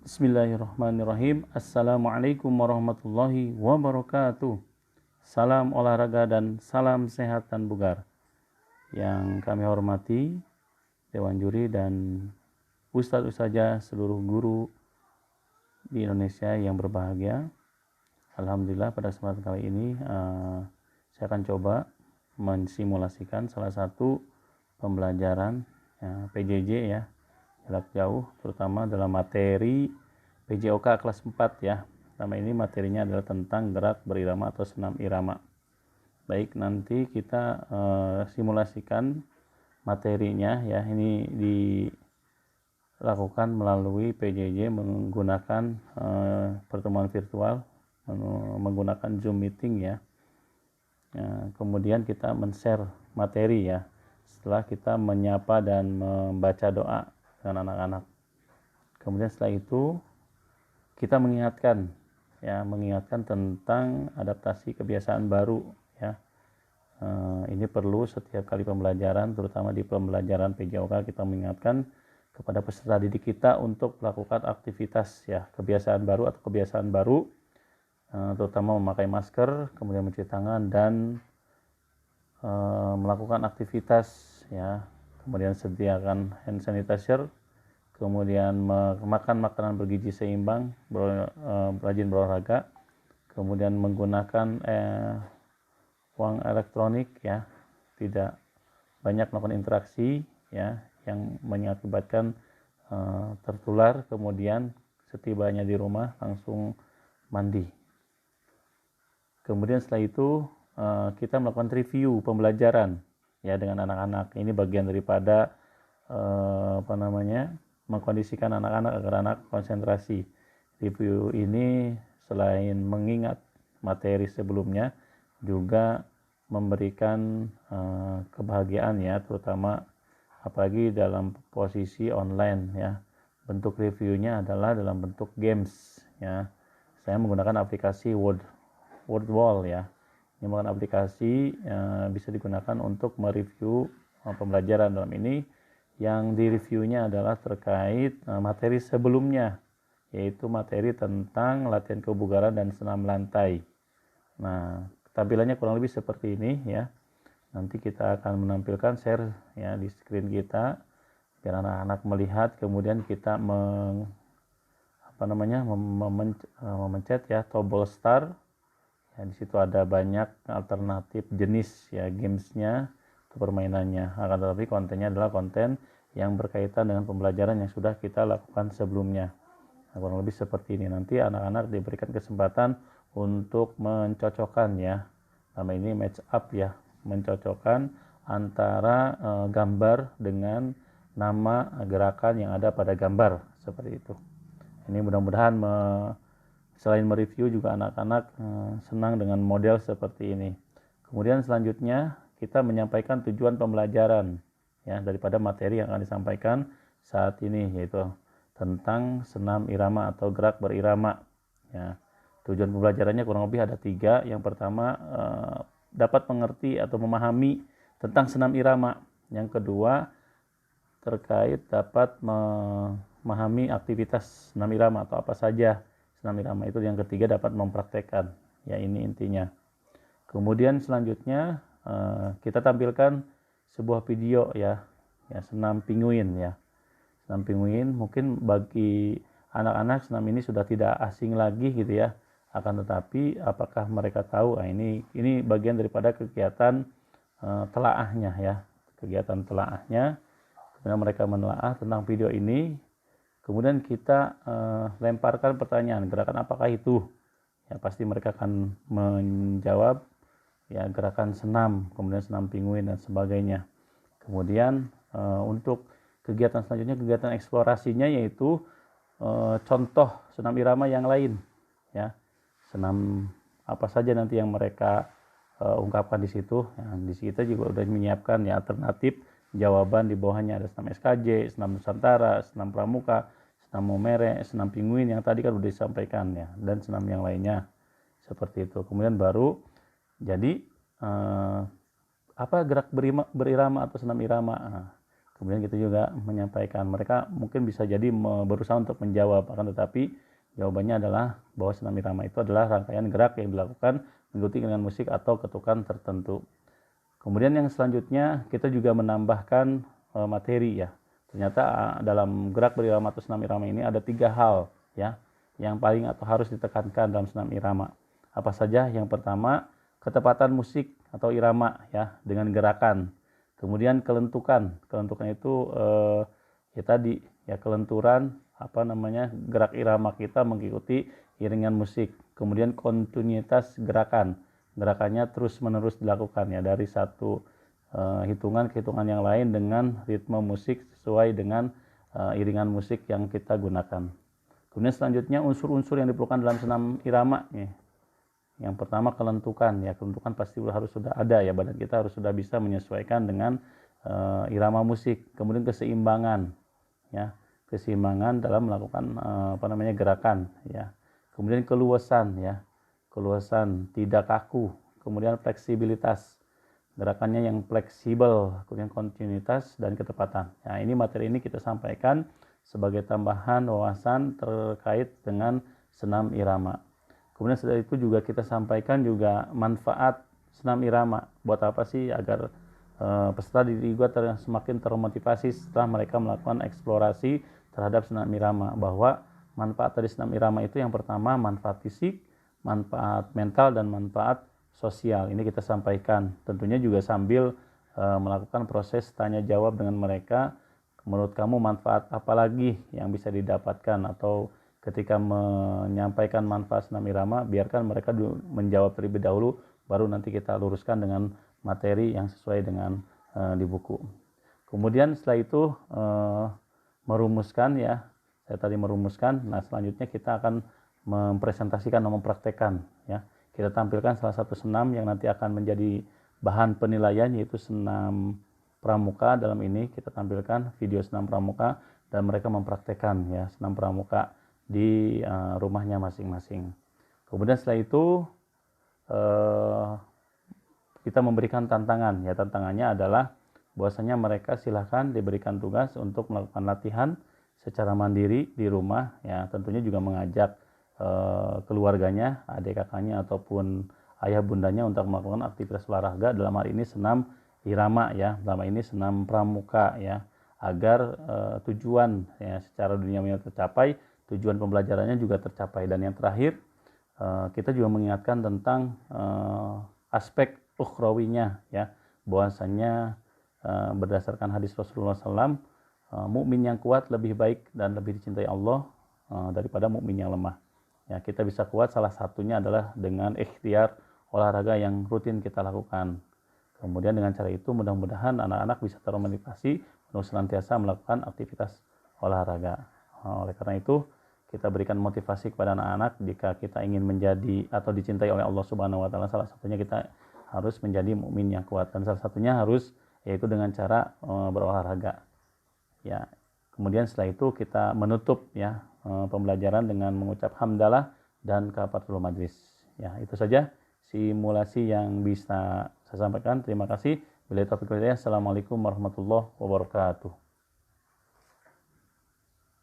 Bismillahirrahmanirrahim. Assalamualaikum warahmatullahi wabarakatuh. Salam olahraga dan salam sehat dan bugar. Yang kami hormati Dewan Juri dan Ustadz Ustazah seluruh guru di Indonesia yang berbahagia. Alhamdulillah pada kesempatan kali ini saya akan coba mensimulasikan salah satu pembelajaran PJJ ya, jarak jauh, terutama dalam materi PJOK kelas 4 ya. Nama ini materinya adalah tentang gerak berirama atau senam irama. Baik, nanti kita simulasikan materinya ya. Ini dilakukan melalui PJJ menggunakan pertemuan virtual, menggunakan Zoom meeting ya. Kemudian kita men-share materi ya, setelah kita menyapa dan membaca doa dengan anak-anak. Kemudian setelah itu kita mengingatkan tentang adaptasi kebiasaan baru ya. Ini perlu setiap kali pembelajaran, terutama di pembelajaran PJOK, kita mengingatkan kepada peserta didik kita untuk melakukan aktivitas ya, kebiasaan baru, terutama memakai masker, kemudian mencuci tangan dan melakukan aktivitas ya, kemudian sediakan hand sanitizer, kemudian makan makanan bergizi seimbang, rajin berolahraga, kemudian menggunakan uang elektronik ya, tidak banyak melakukan interaksi ya yang mengakibatkan tertular, kemudian setibanya di rumah langsung mandi. Kemudian setelah itu kita melakukan review pembelajaran ya dengan anak-anak. Ini bagian daripada mengkondisikan anak-anak agar anak konsentrasi. Review ini selain mengingat materi sebelumnya juga memberikan kebahagiaan ya, terutama apalagi dalam posisi online ya. Bentuk reviewnya adalah dalam bentuk games ya. Saya menggunakan aplikasi Wordwall ya. Ini merupakan aplikasi bisa digunakan untuk mereview pembelajaran. Dalam ini yang direviewnya adalah terkait materi sebelumnya, yaitu materi tentang latihan kebugaran dan senam lantai. Nah, tampilannya kurang lebih seperti ini ya. Nanti kita akan menampilkan share ya di screen kita biar anak-anak melihat. Kemudian kita memencet ya tombol start. Ya, di situ ada banyak alternatif jenis ya gamesnya atau permainannya. Akan tetapi kontennya adalah konten yang berkaitan dengan pembelajaran yang sudah kita lakukan sebelumnya. Nah, kurang lebih seperti ini. Nanti anak-anak diberikan kesempatan untuk mencocokkan ya. Nama ini match up ya, mencocokkan antara gambar dengan nama gerakan yang ada pada gambar seperti itu. Ini mudah-mudahan selain mereview juga anak-anak senang dengan model seperti ini. Kemudian selanjutnya kita menyampaikan tujuan pembelajaran ya daripada materi yang akan disampaikan saat ini, yaitu tentang senam irama atau gerak berirama ya. Tujuan pembelajarannya kurang lebih ada 3. Yang pertama dapat mengerti atau memahami tentang senam irama. Yang kedua terkait dapat memahami aktivitas senam irama atau apa saja senam irama itu. Yang ketiga dapat mempraktekkan ya, ini intinya. Kemudian selanjutnya kita tampilkan sebuah video ya senam pinguin ya. Senam pinguin mungkin bagi anak-anak senam ini sudah tidak asing lagi gitu ya. Akan tetapi apakah mereka tahu ini bagian daripada kegiatan telaahnya ya. Kegiatan telaahnya. Kemudian mereka menelaah tentang video ini. Kemudian kita lemparkan pertanyaan, gerakan apakah itu? Ya pasti mereka akan menjawab ya gerakan senam, kemudian senam pinguin dan sebagainya. Kemudian untuk kegiatan selanjutnya, kegiatan eksplorasinya yaitu contoh senam irama yang lain ya. Senam apa saja nanti yang mereka ungkapkan di situ. Ya, di situ kita juga sudah menyiapkan ya alternatif jawaban. Di bawahnya ada senam SKJ, senam Nusantara, senam Pramuka, senam Momere, senam Pinguin yang tadi kan sudah disampaikan ya, dan senam yang lainnya seperti itu. Kemudian baru jadi apa gerak berirama atau senam irama. Nah, Kemudian kita juga menyampaikan, mereka mungkin bisa jadi berusaha untuk menjawab, akan tetapi jawabannya adalah bahwa senam irama itu adalah rangkaian gerak yang dilakukan mengikuti dengan musik atau ketukan tertentu. Kemudian yang selanjutnya kita juga menambahkan materi ya. Ternyata dalam gerak berirama atau senam irama ini ada 3 hal ya yang paling atau harus ditekankan dalam senam irama. Apa saja? Yang pertama, ketepatan musik atau irama ya dengan gerakan. Kemudian kelentukan itu ya tadi ya kelenturan gerak irama kita mengikuti iringan musik. Kemudian kontinuitas gerakannya terus menerus dilakukan ya dari satu hitungan ke hitungan yang lain dengan ritme musik sesuai dengan iringan musik yang kita gunakan. Kemudian selanjutnya unsur-unsur yang diperlukan dalam senam irama ya. Yang pertama kelentukan pasti harus sudah ada ya, badan kita harus sudah bisa menyesuaikan dengan irama musik. Kemudian keseimbangan dalam melakukan gerakan ya. Kemudian keluasan tidak kaku. Kemudian fleksibilitas, gerakannya yang fleksibel. Kemudian kontinuitas dan ketepatan. Nah, ini materi ini kita sampaikan sebagai tambahan wawasan terkait dengan senam irama. Kemudian setelah itu juga kita sampaikan juga manfaat senam irama. Buat apa sih? Agar peserta didik juga semakin termotivasi setelah mereka melakukan eksplorasi terhadap senam irama. Bahwa manfaat dari senam irama itu yang pertama manfaat fisik, manfaat mental, dan manfaat sosial. Ini kita sampaikan. Tentunya juga sambil melakukan proses tanya jawab dengan mereka. Menurut kamu manfaat apa lagi yang bisa didapatkan, atau ketika menyampaikan manfaat senam irama, biarkan mereka menjawab terlebih dahulu, baru nanti kita luruskan dengan materi yang sesuai dengan di buku. Kemudian setelah itu merumuskan ya, saya tadi merumuskan. Nah, selanjutnya kita akan mempresentasikan dan mempraktekkan ya. Kita tampilkan salah satu senam yang nanti akan menjadi bahan penilaian, yaitu senam pramuka. Dalam ini kita tampilkan video senam pramuka dan mereka mempraktekkan ya senam pramuka di rumahnya masing-masing. Kemudian setelah itu kita memberikan tantangan ya. Tantangannya adalah bahwasanya mereka silahkan diberikan tugas untuk melakukan latihan secara mandiri di rumah ya. Tentunya juga mengajak keluarganya, adik kakaknya ataupun ayah bundanya untuk melakukan aktivitas olahraga. Dalam hal ini senam irama ya, dalam hal ini senam pramuka ya, agar tujuan ya secara duniawi tercapai, tujuan pembelajarannya juga tercapai. Dan yang terakhir, kita juga mengingatkan tentang aspek ukhrawinya ya, bahwasanya berdasarkan hadis Rasulullah SAW, mukmin yang kuat lebih baik dan lebih dicintai Allah daripada mukmin yang lemah. Ya, kita bisa kuat salah satunya adalah dengan ikhtiar olahraga yang rutin kita lakukan. Kemudian dengan cara itu mudah-mudahan anak-anak bisa termotivasi untuk senantiasa melakukan aktivitas olahraga. Oleh karena itu, kita berikan motivasi kepada anak-anak jika kita ingin menjadi atau dicintai oleh Allah Subhanahu wa taala. Salah satunya kita harus menjadi mukmin yang kuat, dan salah satunya harus yaitu dengan cara berolahraga. Ya. Kemudian setelah itu kita menutup ya pembelajaran dengan mengucap hamdalah dan kafaratul majlis. Ya, itu saja simulasi yang bisa saya sampaikan. Terima kasih. Assalamualaikum warahmatullahi wabarakatuh.